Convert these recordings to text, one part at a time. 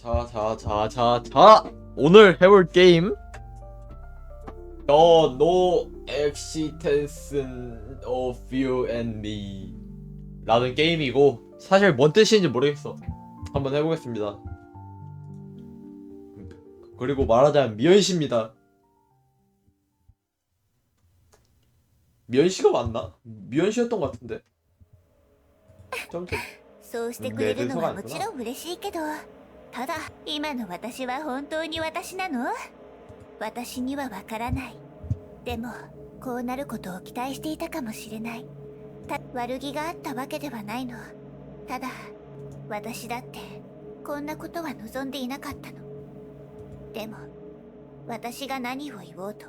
자. 오늘 해볼 게임 The No Existence of You and Me 라는 게임이고, 사실 뭔 뜻인지 모르겠어. 한번 해보겠습니다. 그리고 말하자면 미연씨입니다. 미연씨가 맞나? 미연씨였던 것 같은데. 점점 そうしてくれるのはもちろん嬉しいけど、ただ今の私は本当に私なの？私にはわからない。でもこうなることを期待していたかもしれない。悪気があったわけではないの。ただ私だってこんなことは望んでいなかったの。でも私が何を言おうと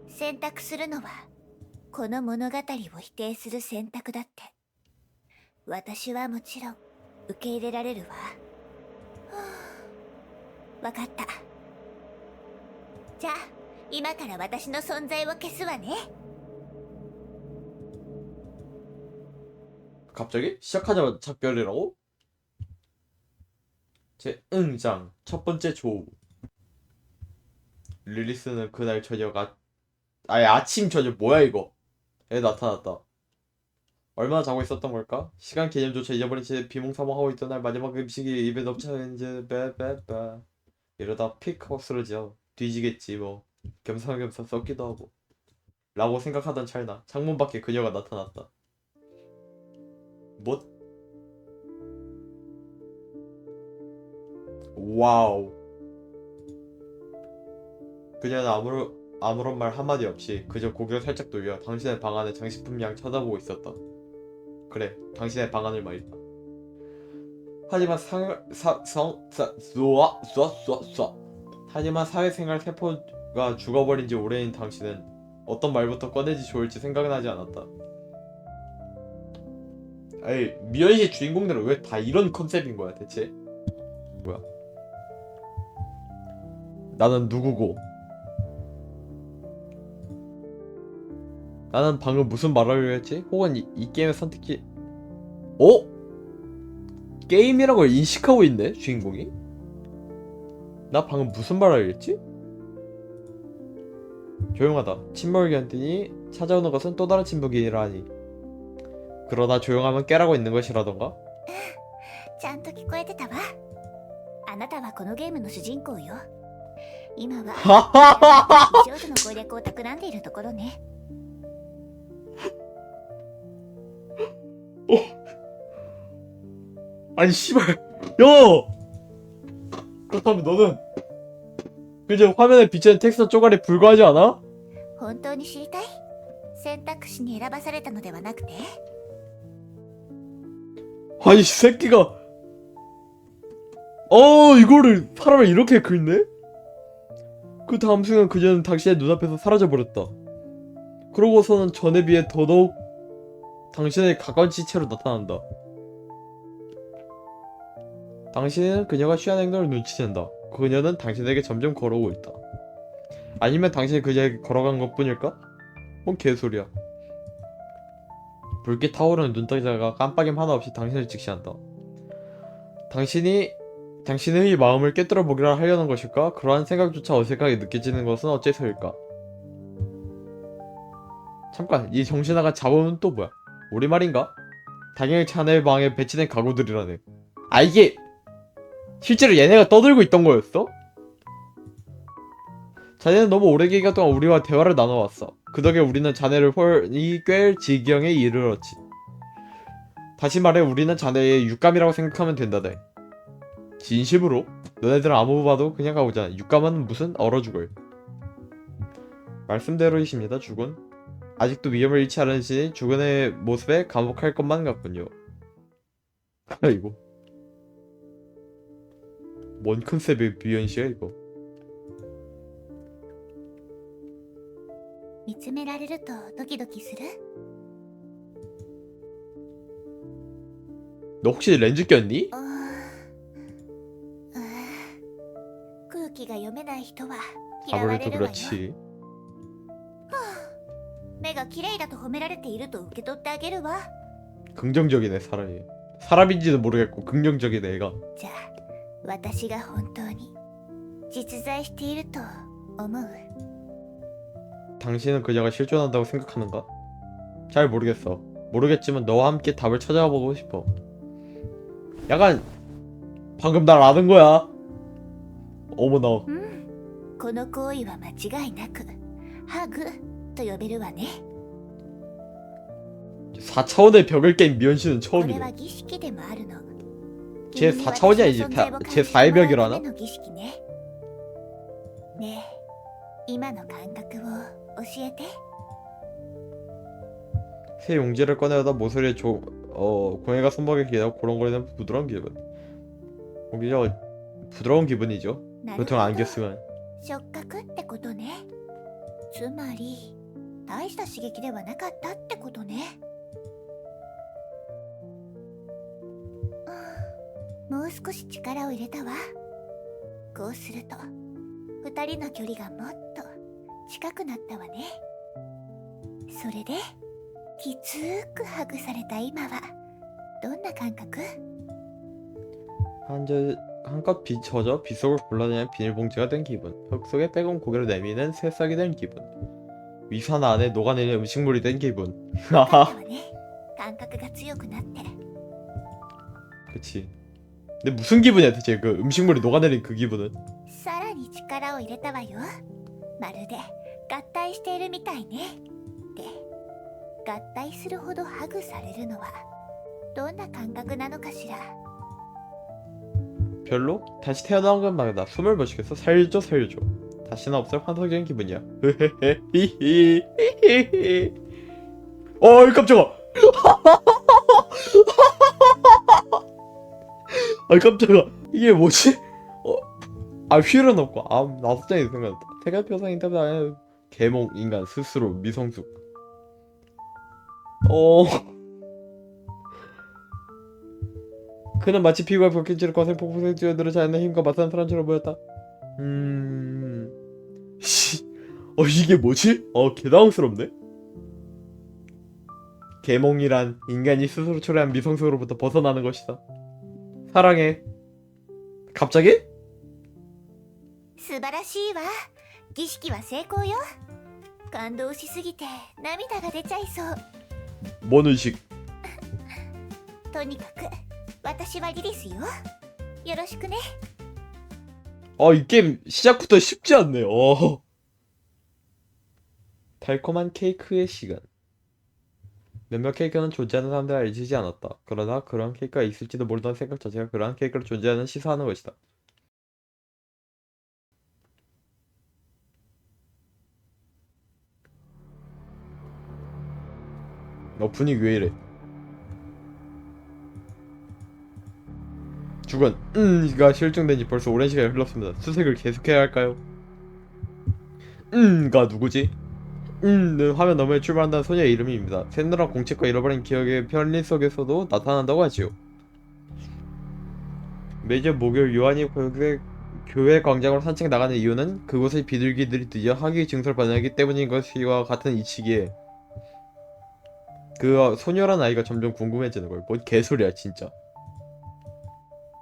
選択するのはこの物語を否定する選択だって。私はもちろん受け入れられるわ。わかった。じゃあ今から私の存在を消すわね。 갑자기? 시작하자마자 작별이라고? 제 응장 첫 번째 조우. 릴리스는 그날 저녁 아침 저녁 뭐야 이거? 애 나타났다. 얼마나 자고 있었던 걸까? 시간 개념조차 잊어버린 채 비몽사몽하고 있던 날 마지막 음식이 입에 넘쳐는지 빼빼빼 이러다 픽 하고 쓰러져 뒤지겠지 뭐. 겸사겸사 썩기도 하고 라고 생각하던 찰나 창문 밖에 그녀가 나타났다. 뭐? 와우. 그녀는 아무런 말 한마디 없이 그저 고개를 살짝 돌려 당신의 방 안의 장식품 양 쳐다보고 있었다. 그래, 당신의 방 안을 말이다. 하지만 하지만 사회생활 세포가 죽어버린 지 오래인 당신은 어떤 말부터 꺼내지 좋을지 생각나지 않았다. 아이, 미연씨 주인공들은 왜 다 이런 컨셉인 거야 대체? 뭐야? 나는 누구고? 나는 방금 무슨 말을 했지? 혹은 이 게임의 선택지... 어? 게임이라고 인식하고 있네 주인공이? 나 방금 무슨 말을 했지? 조용하다. 침묵을 견디니 찾아오는 것은 또 다른 침묵이라니. 그러나 조용하면 깨라고 있는 것이라던가? ちゃんと聞こえてたわ。あなたはこのゲームの主人公よ。今は美少女の攻略を企んでいるところね。 아니 씨발 야! 그렇다면 너는 그저 화면에 비치는 텍스트 쪼가리에 불과하지 않아? 本当に知りたい？選択肢に選ばされたのではなくて？ 아니 이 새끼가 이거를 사람을 이렇게 긁네? 그 다음 순간 그녀는 당신의 눈앞에서 사라져버렸다. 그러고서는 전에 비해 더더욱 당신의 가까운 시체로 나타난다. 당신은 그녀가 취한 행동을 눈치챈다. 그녀는 당신에게 점점 걸어오고 있다. 아니면 당신이 그녀에게 걸어간 것 뿐일까? 뭔 개소리야. 붉게 타오르는 눈동자가 깜빡임 하나 없이 당신을 직시한다. 당신의 마음을 꿰뚫어 보기라 하려는 것일까? 그러한 생각조차 어색하게 느껴지는 것은 어째서일까? 잠깐, 이 정신나간 잡음은 또 뭐야? 우리말인가? 당연히 자네의 방에 배치된 가구들이라네. 아, 이게 실제로 얘네가 떠들고 있던 거였어? 자네는 너무 오래 기간 동안 우리와 대화를 나눠왔어. 그 덕에 우리는 자네를 홀히 꿰 지경에 이르렀지. 다시 말해 우리는 자네의 육감이라고 생각하면 된다네. 진심으로? 너네들은 아무 봐도 그냥 가보자. 육감은 무슨 얼어 죽을. 말씀대로이십니다, 주군. 아직도 위험을 잃지 않으시니 주군의 모습에 감복할 것만 같군요. 아이고. 뭔 컨셉의 미연씨야 이거. 見つめられるとドキドキする？ 너 혹시 렌즈 꼈니? 空気が読めない人は嫌われ 아무래도 るわよ。 그렇지. 目が綺麗だと褒められていると受け取ってあげるわ。 긍정적이네 사람이. 사람인지는 모르겠고 긍정적이네 애가. じゃあ私が本当に実在していると思う？ 당신은 그녀가 실존한다고 생각하는가? 잘 모르겠어. 모르겠지만 너와 함께 답을 찾아보고 싶어. 약간 방금 날 아는 거야. 어머나. この行為は間違いなくハグと呼べるわね。 4차원의 벽을 깬 미연씨는 これ 처음이네. は儀式でもあるの。 제 4차원이 아니지. 제 4의 벽이라나? の儀式ね。ねえ、今の感覚を教えて。 새 용지를 꺼내다 모서리에 고양이가 손목에 기대고 고렁거리는 부드러운 기분. 오히려 부드러운 기분이죠. なる 보통 ほ 안겼으면. ど、触覚ってことね。つまり大した刺激ではなかったってことね。もう少し力を入れたわ。こうすると二人の距離がもっと近くなったわね。それできつーくハグされた今はどんな感覚？ 한껏 젖어 빗속을 굴러다니는 비닐봉지가 된 기분. 흙 속에 빼곡 고개를 내미는 새싹이 된 기분. 위산 안에 녹아내리는 음식물이 된 기분. 分かったわね。感覚が強くなって。 그치. 근데 무슨 기분이야 대체 그 음식물이 녹아내린 그 기분은? さらに力を入れたわよ。まるで合体しているみたいね。で、合体するほどハグされるのはどんな感覚なのかしら。 별로? 다시 태어난 것마다 숨을 못 쉬겠어. 살려줘 살려줘. 다시는 없을 환상적인 기분이야. 어이 깜짝아. 아 깜짝아. 이게 뭐지? 휠은 없고 나소장이 생각났다. 태가 표상 인터뷰 개몽 인간 스스로 미성숙. 그는 마치 피부가 벗겨질 거센 폭풍에 뛰어들어 자연의 힘과 맞서는 사람처럼 보였다. 이게 뭐지? 개당황스럽네. 개몽이란 인간이 스스로 초래한 미성숙으로부터 벗어나는 것이다. 사랑해. 갑자기? 素晴らしいわ。儀式は成功よ。感動しすぎて涙が出ちゃいそう。 뭔 의식? とにかく私はリリスよ。よろしくね。 이 게임 시작부터 쉽지 않네요. 달콤한 케이크의 시간. 몇몇 케이크는 존재하는 사람들을 알려지지 않았다. 그러나 그러한 케이크가 있을지도 모른다는 생각 자체가 그러한 케이크를 존재하는 시사하는 것이다. 분위기 왜 이래? 죽은 가 실종된 지 벌써 오랜 시간이 흘렀습니다. 수색을 계속해야 할까요? 가 누구지? 는 화면 너머에 출발한다는 소녀의 이름입니다. 새누란 공책과 잃어버린 기억의 편리 속에서도 나타난다고 하지요. 매주 목요일 요한이 교회 광장으로 산책 나가는 이유는 그곳의 비둘기들이 드디어 학위 증서를 받아내기 때문인 것과 같은 이치기에 그 소녀란 아이가 점점 궁금해지는 걸. 뭔 개소리야 진짜.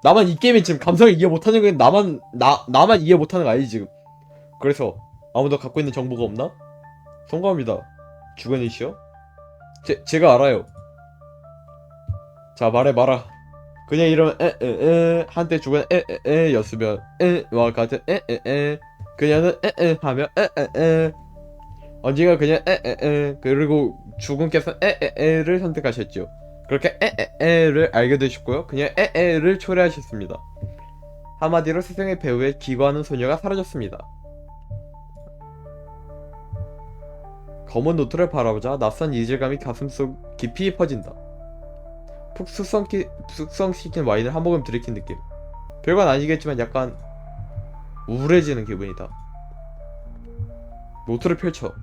나만 이 게임에 지금 감성을 이해 못하는 건 나만 이해 못하는 거 아니지 지금. 그래서 아무도 갖고 있는 정보가 없나? 송가입니다. 주관이시여? 제가 알아요. 자 말해봐라. 그냥 이러면 한때 주관 였으면 와 같은 그녀는 하면 언젠가 그냥 그리고 주군께서 를 선택하셨죠. 그렇게 를 알게 되셨고요. 그냥 를 초래하셨습니다. 한마디로 세상의 배우에 기거하는 소녀가 사라졌습니다. 검은 노트를 바라보자 낯선 이질감이 가슴속 깊이 퍼진다. 푹 숙성시킨 와인을 한 모금 들이킨 느낌. 별건 아니겠지만 약간 우울해지는 기분이다. 노트를 펼쳐.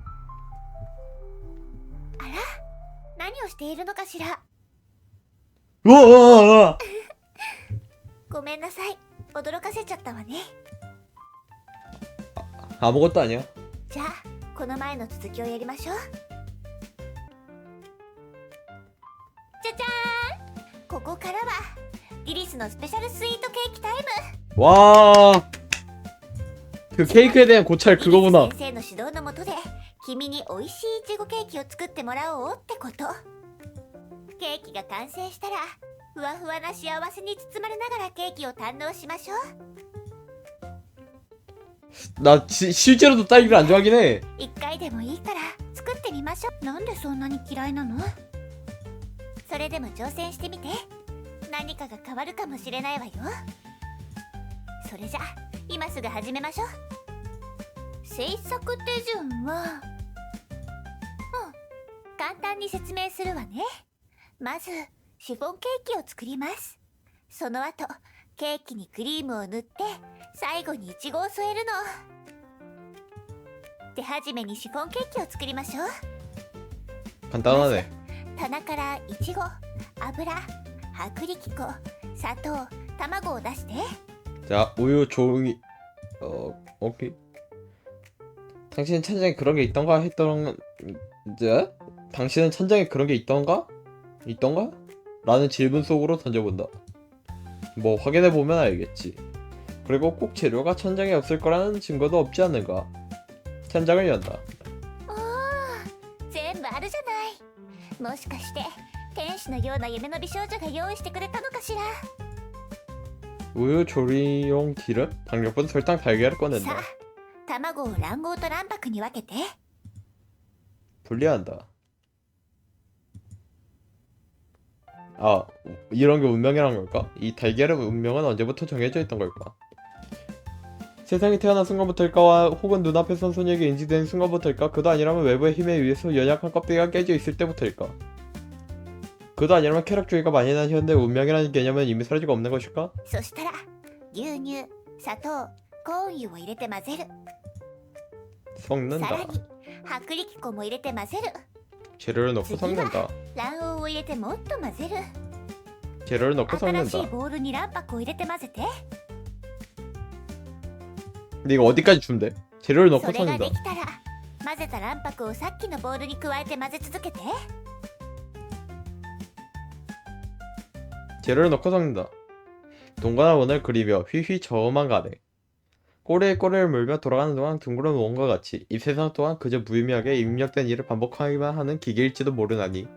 何をしているのかしら。 우와! ごめんなさい。驚かせちゃったわね。 아무것도 아니야. じゃあこの前の続きをやりましょう。じゃじゃーん。ここからはリリスのスペシャルスイートケーキタイム。 와, 그 케이크에 대한 고찰 그거구나. 先生の指導のもとで君に美味しいいちごケーキを作ってもらおうってこと。ケーキが完成したらふわふわな幸せに包まれながらケーキを堪能しましょう。 나 실제로도 딸기를 안 좋아하긴 해. 一回でもいいから作ってみましょう。なんでそんなに嫌いなの？それでも挑戦してみて。何かが変わるかもしれないわよ。それじゃ今すぐ始めましょう。制作手順は簡単に説明するわね。まずシフォンケーキを作ります。その後ケーキにクリームを塗って最後にイチゴを添えるの。手始めにシフォンケーキを作りましょう。 간단하네. 棚からイチゴ、油、薄力粉、砂糖、卵を出して。 자, 우유, 종이. 오케이. 당신은 천장에 그런 게 있던가 했던 이제 당신은 천장에 그런 게 있던가? 라는 질문 속으로 던져본다. 뭐 확인해 보면 알겠지. 그리고 꼭 재료가 천장에 없을 거라는 증거도 없지 않는가. 천장을 연다. 全部あるじゃない。もしかして天使のような夢の美少女が用意してくれたのかしら。 우유, 조리용 기름, 당력분, 설탕, 달걀을 さ 꺼낸다. あ、卵を卵黄と卵白に分けて。 분리한다. 아, 이런 게 운명이란 걸까? 이 달걀의 운명은 언제부터 정해져 있던 걸까? 세상이 태어난 순간부터일까? 혹은 눈앞에 선 소녀에게 인지된 순간부터일까? 그도 아니라면 외부의 힘에 의해서 연약한 껍데기가 깨져 있을 때부터일까? 그도 아니라면 쾌락주의가 많이 난 현대 운명이라는 개념은 이미 사라지고 없는 것일까? そしたら牛乳、砂糖、コーン油を入れて混ぜる。さら 섞는다. に薄力粉も入れて混ぜる。 재료를 넣고 섞는다. 卵黄を入れてもっと混ぜる。 재료를 넣고 新しい 섞는다. ボウルに卵白を入れて混ぜて。 근데 이거 어디까지 준대? 재료를 넣고 それが 섞는다. できたら混ぜた卵白をさっきのボウルに加えて混ぜ続けて。 재료를 넣고 섞는다. 동거나 원을 그리며 휘휘 저어만 가네. 꼬리에 꼬리를 물며 돌아가는 동안 둥그런 원과 같이 이 세상 또한 그저 무의미하게 입력된 일을 반복하기만 하는 기계일지도 모르나니.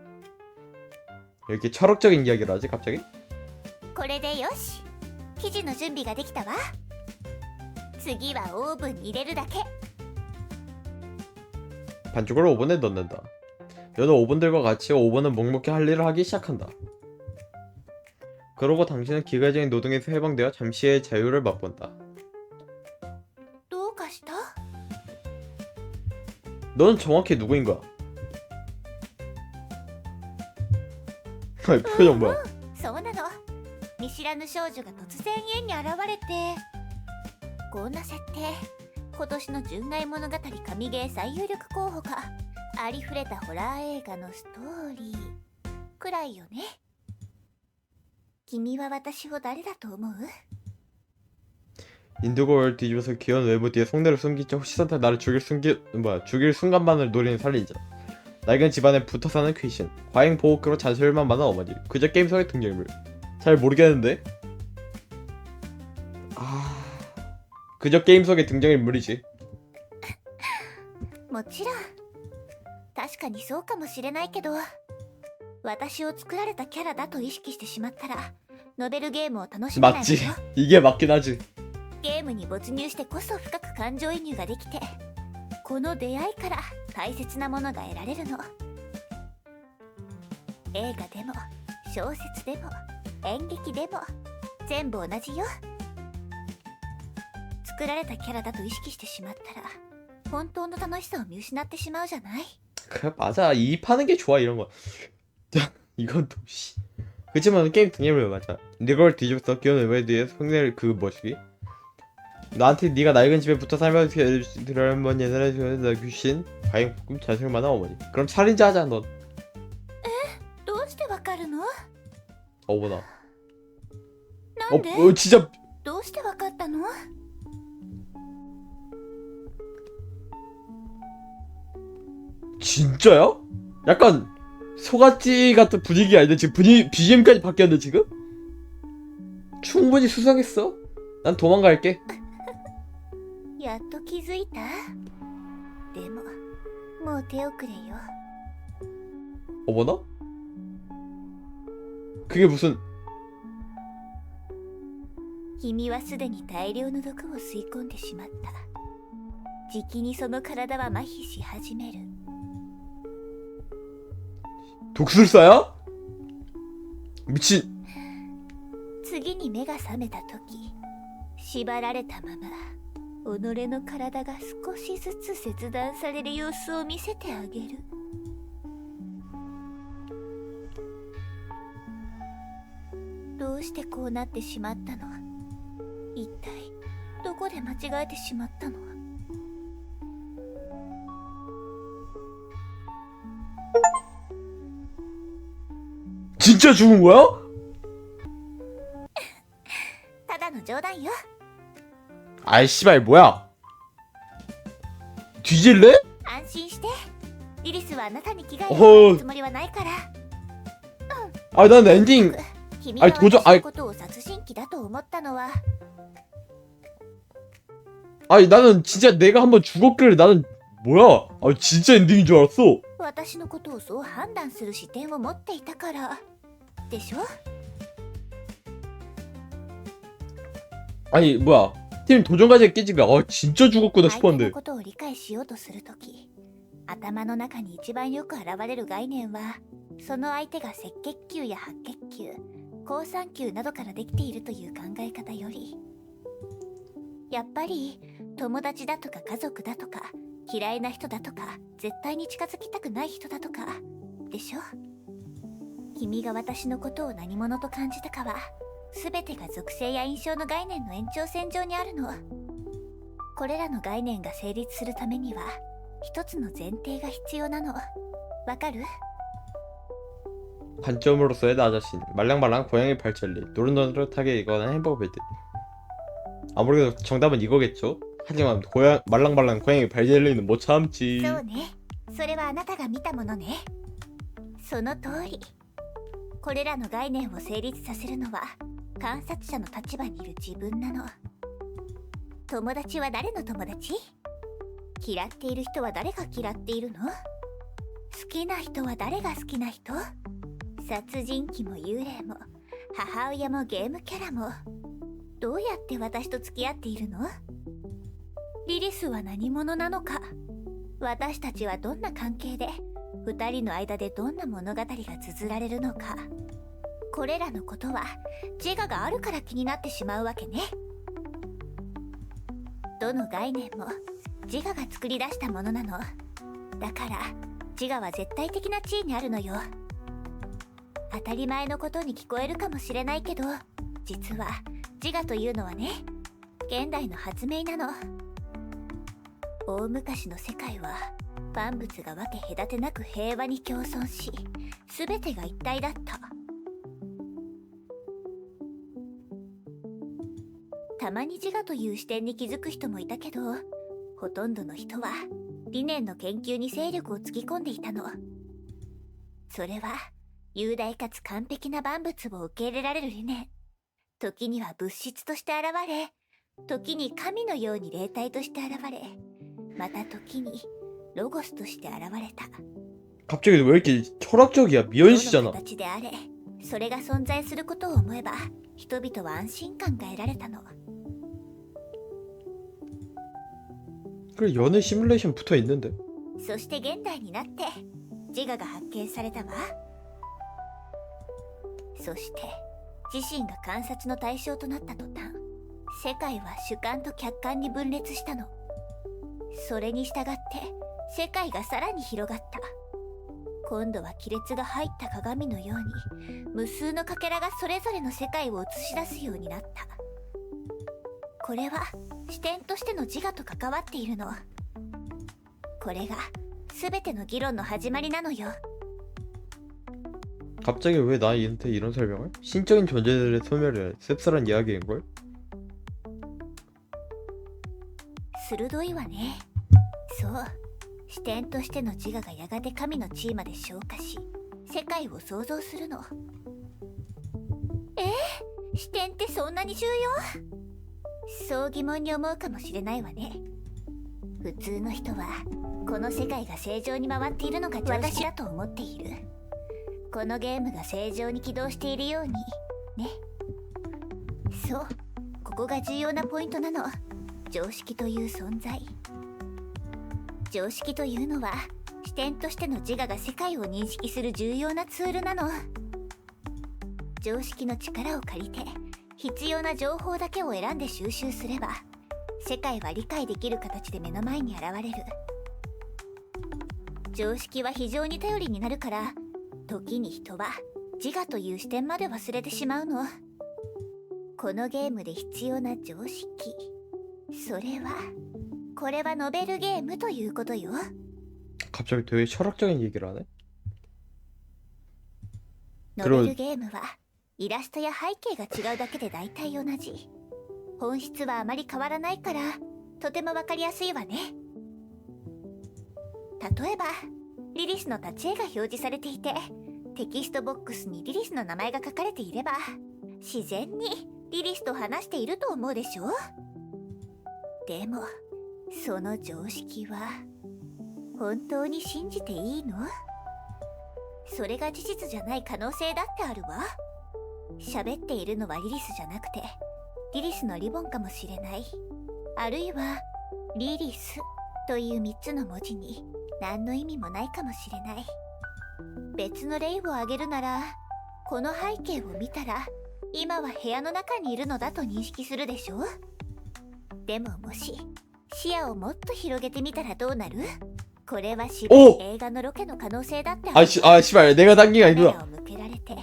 이렇게 철학적인 이야기를 하지 갑자기? これでよし。生地の準備ができたわ。次はオーブンに入れるだけ。 반죽을 오븐에 넣는다. 여느 오븐들과 같이 오븐은 묵묵히 할 일을 하기 시작한다. 그러고 당신은 기계적인 노동에서 해방되어 잠시의 자유를 맛본다. どうかした？ 너는 정확히 누구인 거야? 아니, 표정 뭐야? そうなの。見知らぬ少女が突然家に現れて。こんな設定、今年の純愛物語神ゲー最有力候補か。ありふれたホラー映画のストーリーくらいよね。君は私を誰だと思う？ 인두골을 뒤집어서 귀여운 외모 뒤에 속내를 숨긴 채 시선타 나를 죽일 순간만을 노리는 살인자. 낡은 집안에 붙어 사는 귀신. 과잉 보호크로 잔소리만 많은 어머니. 그저 게임 속의 등장인물. 잘 모르겠는데? 그저 게임 속의 등장인물이지. もちろん。確かにそうかもしれないけど、私を作られたキャラだと意識してしまったらノベルゲームを楽しめないわよ。 맞지. 이게 맞긴 하지. ゲームに没入してこそ深く感情移入ができて、この出会いから大切なものが得られるの。映画でも小説でも演劇でも全部同じよ。作られたキャラだと意識してしまったら本当の楽しさを見失ってしまうじゃない。 그래 맞아. 이입하는 게 좋아 이런 거. 이건 또 씨. 그치만 게임 등장인물 맞아. 이걸 뒤집어서 귀여운 외모에 대해 속내를 그 뭐지? 나한테 네가 낡은 집에 붙어 살면서 들어만 옛날에 나 귀신 과잉 꿈 자식 많아 어머니. 그럼 살인자 하자 넌. どうしてわかるの？ 어머나. なんで？ 진짜 どうしてわかったの？ 진짜야? 약간 소같이 같은 분위기 아닌데 지금 BGM까지 바뀌었는데 지금? 충분히 수상했어? 난 도망갈게. やっと気づいた。でももう手遅れよ。 어머나? 그게 무슨 君はすでに大量の毒を吸い込んでしまった。じきにその体は麻痺し始める。 독술사야? 미친. 次に目が覚めた時、縛られたまま己の体が少しずつ切断される様子を見せてあげる。どうしてこうなってしまったの？一体どこで間違えてしまったの？ 진짜 죽은 거야? ただの冗談よ。 아이 씨발 뭐야? 뒤질래? 安心して。リリスはあなたに危害をおう加えるつもりはないから。 아 난 엔딩 君が私のことを殺人鬼だと思ったのは 아니 나는 진짜 내가 한번 죽었길래 나는 뭐야? 아 진짜 엔딩인 줄 알았어. 私のことをそう判断する視点を持っていたからでしょ。 아니 뭐야? 팀 도전까지 깨지가 진짜 죽었구나 相手の 싶었는데 ことを理解しようとするとき、頭の中に一番よく現れる概念は、その相手が赤血球や白血球、好酸球などからできているという考え方より、やっぱり友達だとか家族だとか嫌いな人だとか絶対に近づきたくない人だとかでしょ。君が私のことを何者と感じたかは全てが属性や印象の概念の延長線上にあるの。これらの概念が成立するためには一つの前提が必要なの。わかる？ 관점으로서의 나 자신 말랑말랑 고양이 발젤리 노릇노릇하게 익어가는 햄버거 배드. 아무래도 정답은 이거겠죠. 하지만 말랑말랑 고양이 발젤리는 못 참지. そうね。それはあなたが見たものね。その通り。これらの概念を成立させるのは観察者の立場にいる自分なの。友達は誰の友達？嫌っている人は誰が嫌っているの？好きな人は誰が好きな人？殺人鬼も幽霊も母親もゲームキャラもどうやって私と付き合っているの？リリスは何者なのか？私たちはどんな関係で2人の間でどんな物語が綴られるのか。これらのことは自我があるから気になってしまうわけね。どの概念も自我が作り出したものなの。だから自我は絶対的な地位にあるのよ。当たり前のことに聞こえるかもしれないけど、実は自我というのはね、現代の発明なの。大昔の世界は万物が分け隔てなく平和に共存し、全てが一体だった。たまに自我という視点に気づく人もいたけど、ほとんどの人は理念の研究に精力をつぎ込んでいたの。それは雄大かつ完璧な万物を受け入れられる理念。時には物質として現れ、時に神のように霊体として現れ、また時にロゴスとして現れた。 갑자기 왜 이렇게 철학적이야? どの 미연씨잖아. 形であれ、それが存在することを思えば、人々は安心感が得られたの。 그래 연애 시뮬레이션 붙어 있는데. そして現代になって自我が発見されたわ。そして自身が観察の対象となった途端、世界は主観と客観に分裂したの。それに従って世界がさらに広がった。今度は亀裂が入った鏡のように、無数のかけらがそれぞれの世界を映し出すようになった。これは視点としての自我と関わっているの。これが全ての議論の始まりなのよ。 갑자기 왜 나한테 이런 설명을? 신적인 존재들의 소멸이야. 씁쓸한 이야기인걸? 鋭いわね。そう、視点としての自我がやがて神の地位まで昇華し、世界を創造するの。視点ってそんなに重要？そう疑問に思うかもしれないわね。普通の人はこの世界が正常に回っているのが常識だと思っている。このゲームが正常に起動しているようにね。そう、ここが重要なポイントなの。常識という存在。常識というのは視点としての自我が世界を認識する重要なツールなの。常識の力を借りて必要な情報だけを選んで収集すれば、世界は理解できる形で目の前に現れる。常識は非常に頼りになるから、時に人は自我という視点まで忘れてしまうの。このゲームで必要な常識、それはこれはノベルゲームということよ。 갑자기 되게 철학적인 얘기를 하네. ノベルゲームはイラストや背景が違うだけで大体同じ。本質はあまり変わらないからとてもわかりやすいわね。例えばリリスの立ち絵が表示されていて、テキストボックスにリリスの名前が書かれていれば、自然にリリスと話していると思うでしょ。でもその常識は本当に信じていいの？それが事実じゃない可能性だってあるわ。喋っているのはリリスじゃなくてリリスのリボンかもしれない。あるいはリリスという3つの文字に何の意味もないかもしれない。別の例を挙げるなら、この背景を見たら今は部屋の中にいるのだと認識するでしょ。でももし視野をもっと広げてみたらどうなる？これは白い映画のロケの可能性だってある。아 씨발 내가 단계가 カメ 이거야. ラを向けられて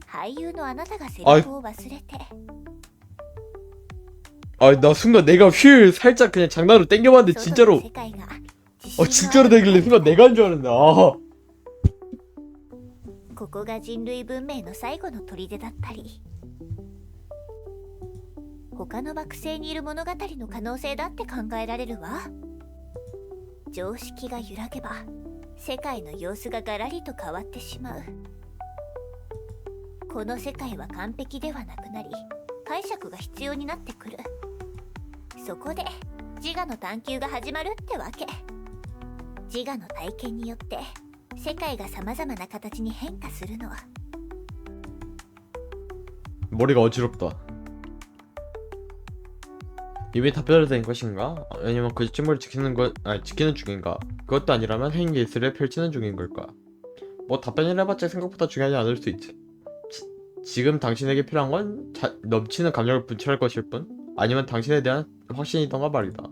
俳優のあなたがセリフを忘れて、 아 나 순간 내가 휠 살짝 그냥 장난으로 땡겨봤는데 外の 진짜로 世界が 진짜로 되길래 순간 내가 한 줄 알았네. 아 ここが人類文明の最後の砦だったり、他の惑星にいる物語の可能性だって考えられるわ。常識が揺らげば世界の様子がガラリと変わってしまう。この世界は完璧ではなくなり、解釈が必要になってくる。そこで自我の探求が始まるってわけ。自我の体験によって世界が様々な形に変化するの。 머리가 어지럽다. 입에 답변을 된 것인가? 아니면 그 찜을 지키는 중인가? 그것도 아니라면 행위 예술을 펼치는 중인 걸까? 뭐 답변을 해봤자 생각보다 중요하지 않을 수 있지. 지금 당신에게 필요한 건 넘치는 감정을 분출할 것일 뿐, 아니면 당신에 대한 확신이던가 말이다.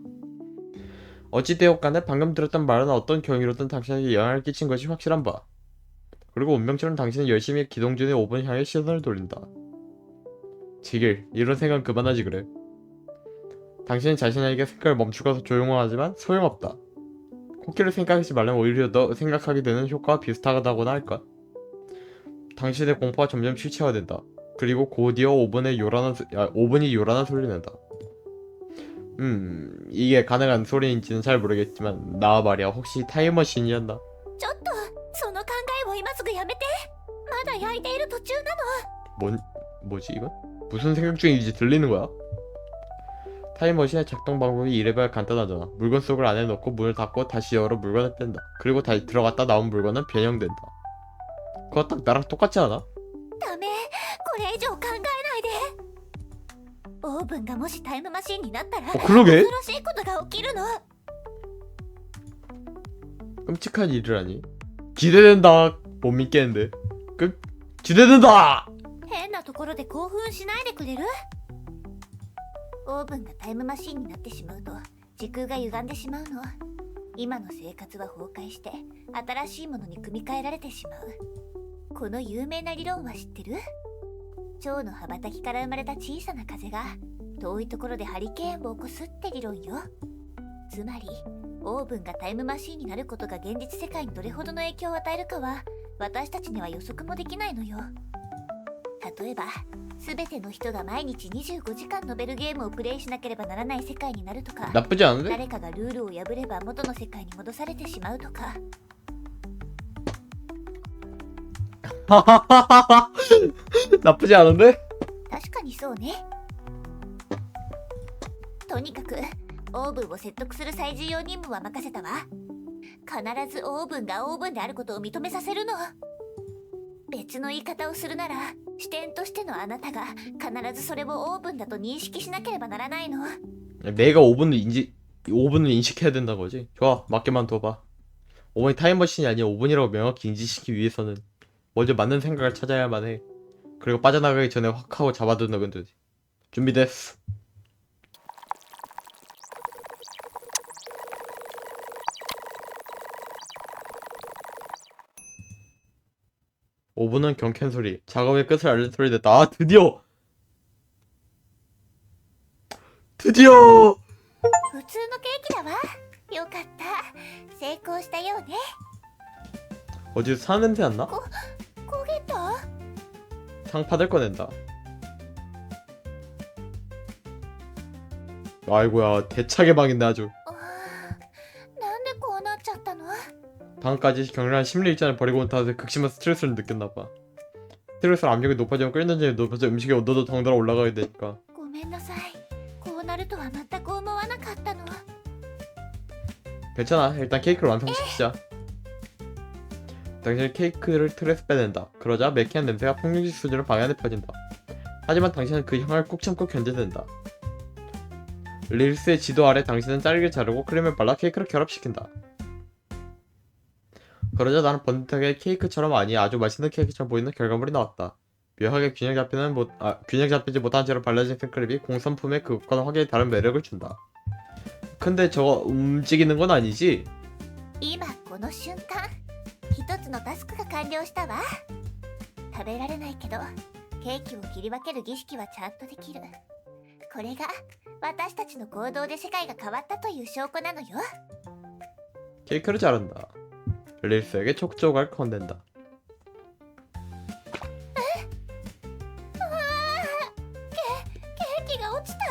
어찌되었 간에 방금 들었던 말은 어떤 경위로든 당신에게 영향을 끼친 것이 확실한 바. 그리고 운명처럼 당신은 열심히 기동 중에 5분 향해 시선을 돌린다. 제길, 이런 생각 그만하지 그래. 당신은 자신에게 생각을 멈추고서 조용하지만 소용없다. 코끼리를 생각하지 말면 오히려 너 생각하게 되는 효과와 비슷하다고나 할까? 당신의 공포가 점점 실체화된다. 그리고 곧이어 5분이 요란한 소리를 낸다. 이게 가능한 소리인지는 잘 모르겠지만 나 말이야 혹시 타임머신이었나? ちょっとその考えを今すぐやめて。まだ焼いている途中なの。 뭐지 이건? 무슨 생각 중인지 들리는 거야? 타임머신의 작동 방법이 이래봐야 간단하잖아. 물건 속을 안에 넣고 문을 닫고 다시 열어 물건을 뺀다. 그리고 다시 들어갔다 나온 물건은 변형된다. 그거 딱 나랑 똑같지 않아? ダメ、これ以上考えないで。オーブンがもしタイムマシンになったら 그러게? 恐ろしいことが起きるの。 끔찍한 일을 하니? 기대된다. 못 믿겠는데. 기대된다. 変なところで興奮しないでくれる？オーブンがタイムマシンになってしまうと時空が歪んでしまうの。今の生活は崩壊して新しいものに組み替えられてしまう。この有名な理論は知ってる？蝶の羽ばたきから生まれた小さな風が遠いところでハリケーンを起こすって理論よ。つまりオーブンがタイムマシンになることが現実世界にどれほどの影響を与えるかは私たちには予測もできないのよ。例えば全ての人が毎日25時間ノベルゲームをプレイしなければならない世界になるとか、 나쁘지 않은데? 誰かがルールを破れば元の世界に戻されてしまうとか。 나쁘지 않은데? 確かにそうね。とにかくオーブンを説得する最重要任務は任せたわ。必ずオーブンがオーブンであることを認めさせるの。別の言い方をするなら、視点としてのあなたが必ずそれをオーブンだと認識しなければならないの。 내가 5분을 인식해야 된다는 거지. 좋아, 맞게만 둬봐. 5분이 타임머신이 아니야. 5분이라고 명확히 인지시키기 위해서는 먼저 맞는 생각을 찾아야만 해. 그리고 빠져나가기 전에 확 하고 잡아두는 거지. 준비됐어. (5분은) 경쾌한 소리. 작업의 끝을 알리는 소리 됐다. 아, 드디어! 普通のケーキだわ。よかった。成功したようね。 어디서 사 냄새 안 나? 焦げた？ 상파들 꺼낸다. 아이고야, 대차게 방인데 아주. なんでこうなっちゃったの？ 방금까지 격렬한 심리 일전을 벌이고 온 탓에 극심한 스트레스를 느꼈나봐. 스트레스로 압력이 높아지면 끓는 점이 높아져 음식의 온도도 덩달아 올라가게 되니까. ごめんなさい。こうなるとは全く思わなかったの。 괜찮아. 일단 케이크를 완성시키자. 당신은 케이크를 틀에서 빼낸다. 그러자 매캐한 냄새가 폭력적 수준으로 방 안에 퍼진다. 하지만 당신은 그 향을 꾹 참고 견뎌낸다. 릴스의 지도 아래 당신은 딸기를 자르고 크림을 발라 케이크를 결합시킨다. 그러자 나는 번듯하게 케이크처럼 아니 아주 맛있는 케이크처럼 보이는 결과물이 나왔다. 묘하게 균형 잡히지 못한 채로 발라진 생크림이 공산품의 그것과는 확연히 다른 매력을 준다. 근데 저거 움직이는 건 아니지? 今この瞬間、一つのタスクが完了したわ。食べられないけど、ケーキを切り分ける儀式はちゃんとできる。これが私たちの行動で世界が変わったという証拠なのよ。 케이크를 자른다. 릴스에게 촉조각을 건넨다. ケーキが落ちた。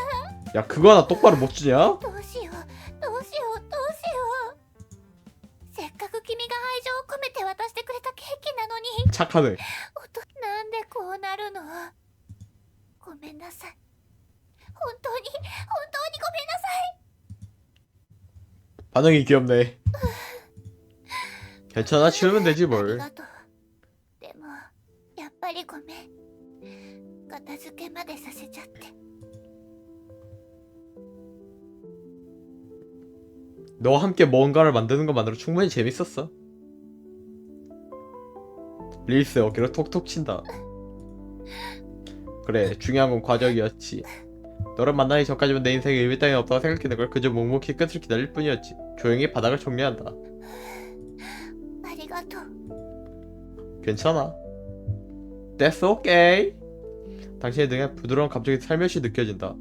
야, 그거 하나 똑바로 못 주냐? どうしよう、どうしよう、どうしよう。せっかく君が愛情を込めて渡してくれたケーキなのに。 착하네. なんでこうなるの？ごめんなさい。本当にごめんなさい。 반응이 귀엽네. 괜찮아, 치우면 되지 あり 뭘. がとう。でもやっぱりごめん。片付けまでさせちゃって。 너와 함께 뭔가를 만드는 것만으로 충분히 재밌었어. 릴스 어깨를 톡톡 친다. 그래, 중요한 건 과정이었지. 너를 만나기 전까지는 내 인생에 의미 따윈 없다고 생각했는 걸 그저 묵묵히 끝을 기다릴 뿐이었지. 조용히 바닥을 정리한다. ありがとう。 괜찮아. That's okay. 당신의 등에 부드러운 감정이 살며시 느껴진다.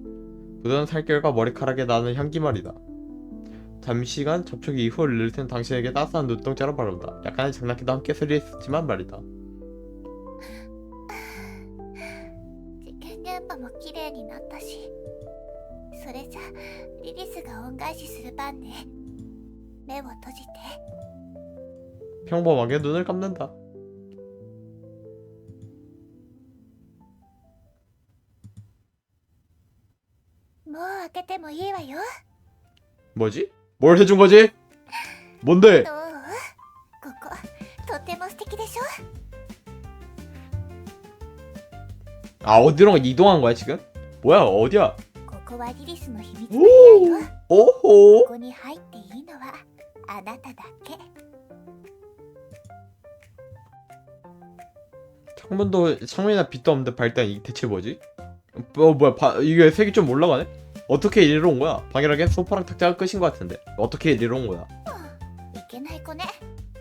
부드러운 살결과 머리카락에 나는 향기 말이다. 잠시간 접촉 이후 릴스는 당신에게 따스한 눈동자로 바른다. 약간의 장난기도 함께 스릴했지만 말이다. 事件現場も綺麗になったし、それじゃリリスが恩返しする番ね。目を閉じて。 평범하게 눈을 감는다. 뭐開けてもいいわよ。 뭐지? 뭘 해준 거지? 뭔데? どう？こことても素敵でしょ。 아, 어디로 이동한 거야 지금? 뭐야, 어디야? ここはリリスの秘密の部屋よ。 오호. ここに入っていいのはあなただけ。 창문이나 빛도 없는데 발단 이 대체 뭐지? 뭐야, 이게 색이 좀 올라가네? 어떻게 이리로 온 거야? 방이라기엔 소파랑 탁자가 끝인 것 같은데 어떻게 이리로 온 거야? いけない子ね。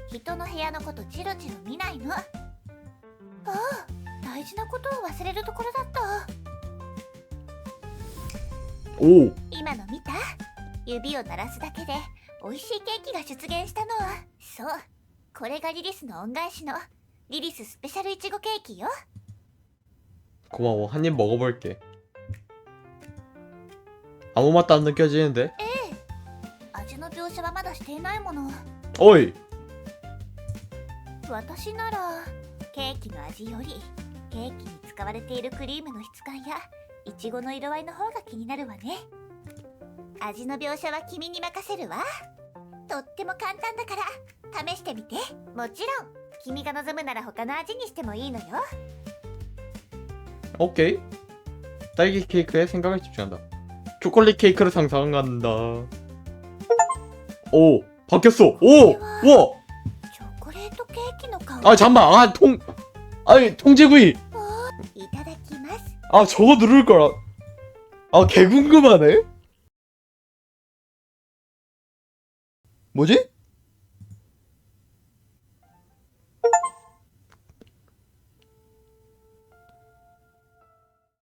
人の部屋のことチロチロ見ないの。ああ、大事なことを忘れるところだった。 오. 今の見た？指を鳴らすだけで美味しいケーキが出現したの。そう、これがリリスの恩返しのリリススペシャルいちごケーキよ。 고마워. 한 입 먹어볼게. 아무 맛도 안 느껴지는데? 味の描写はまだしていないもの。 어이. 私ならケーキの味よりケーキに使われているクリームの質感やいちごの色合いの方が気になるわね。味の描写は君に任せるわ。とっても簡単だから試してみて。もちろん君が望むなら他の味にしてもいいのよ。 오케이. 딸기 케이크에 생각을 집중한다. 초콜릿 케이크를 상상한다. 오, 바뀌었어. 오, 우와. チョコレートケーキの香り。 아 잠만. 아니 통제구이. いただきます。 아 저거 누를 거라. 아 개 궁금하네. 뭐지?